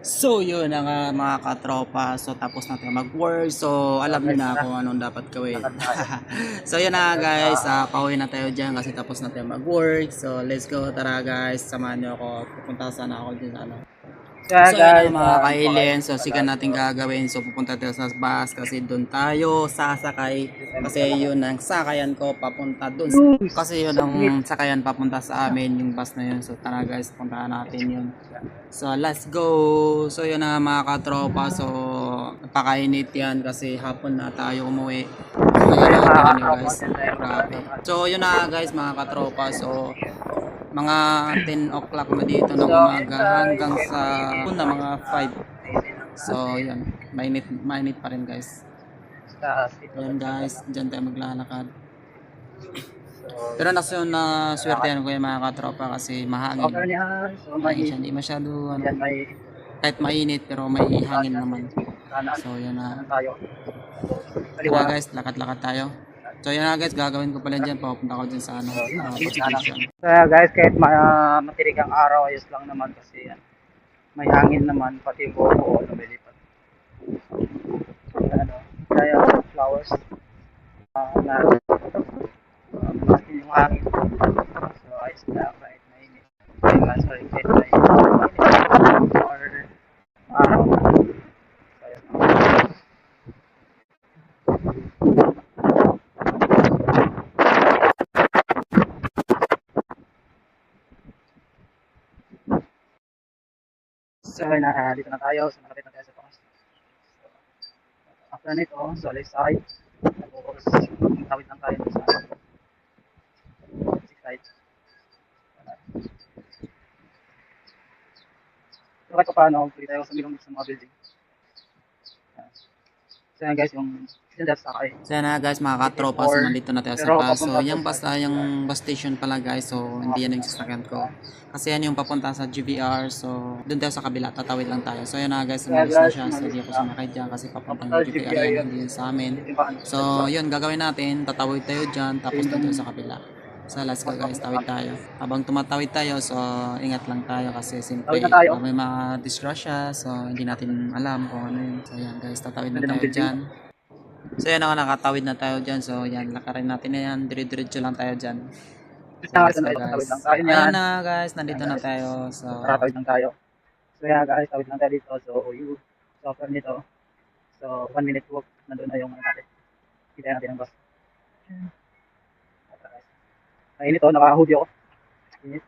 So yun na nga mga katropa. So tapos na tayo mag-work. So alam niyo Guys, na tara, kung anong dapat gawin. lakad tayo. So yun na guys, Ah, pauwi na tayo dyan kasi tapos na tayo mag-work. So let's go, tara guys, samahan niyo ako. Pupunta sana ako dyan ano. so yeah, So yun na guys, mga dito pa kayo kailin. So sigan lakad. natin So, gagawin. So pupunta tayo sa bus kasi doon tayo sasakay. dito tayo Kasi maglalakad. yun ang sakayan ko papunta doon. News! Kasi yun Init! ang sakayan papunta sa amin, yung bus na yun. So tara guys, puntahan natin yun. So let's go. So yun na mga katropa. So napakainit yan kasi hapon na tayo umuwi. So So yun yun na, mga tingnan nyo katropa, guys. dyan tayo Grabe. maglalakad. So yun na guys mga katropa. So mga 10 o'clock na dito ng So yun umaga guys, hanggang kahit sa mainit na mga 5. mainit ang So yun, mainit, mainit pa rin guys. taas dito Ayan lang guys, maglalakad. dyan tayo maglalakad. So, Pero lalakad. naswertehan ko yung mga katropa kasi So, mahangin. ganyan. So, Mahangin may, siya, hindi masyado yan, ano, may kahit mainit pero may hangin natin. naman. Kanan, So yan na. kanan tayo. Tara Kaliwa. guys, lakad-lakad tayo. So yan na guys, gagawin ko pala dyan. Papunta ko dyan sa ano, So, yun, bus station. so, guys, kahit matirik ang araw, ayos lang naman kasi yan. May hangin naman, pati yung buo lumilipat. Ano, kaya flowers, na natin yung hangin. So, ayos na kahit mainit. Sorry, kahit mainit. Or, araw. So, ayun. So, dito na tayo. So, nakapit na tayo sa taas. After nito, so left side. Tapos, tawid lang tayo sa six side. So, kahit pa paano, pwede tayo sa milong sa mga building. So, yan guys, yung dyan sakay. So yan na guys, mga It is katropa. So for, nandito na tayo sa pero bus. So papunta po yung sa bus, yung GBR. bus station pala guys. So hindi yan yung sasakyan ko. Kasi yan yung papunta sa GVR. So doon tayo sa kabila, tatawid lang tayo. So yan na guys, Kaya umalis na guys, siya. So umalis hindi ako na. sumakay dyan kasi papuntang Papunta sa GVR GBR yan, yun. hindi yun sa amin. Dito yung bahan. So yun, gagawin natin. Tatawid tayo dyan, tapos doon tayo sa kabila. So let's go guys, tawid tayo. Habang tumatawid tayo, so ingat lang tayo kasi Tawid siyempre na tayo. may mga disgrasya. So hindi natin alam kung ano yun. So yan guys, tatawid na Ganda ng tayo building. dyan. So yan ako, nakatawid na tayo dyan. So yan, lakarin natin na yan. Dire-diretso lang tayo dyan. So Tawid let's go lang guys. tayo Ayan niyan. na guys, nandito Ayan na guys. tayo. So Tara, tawid lang tayo. So yeah guys, tawid lang tayo dito. So you, so after nito, so 1 minute walk, nandun na yung ano natin. Kita natin ang bus. Mainit oh, naka-hoodie ako. Init.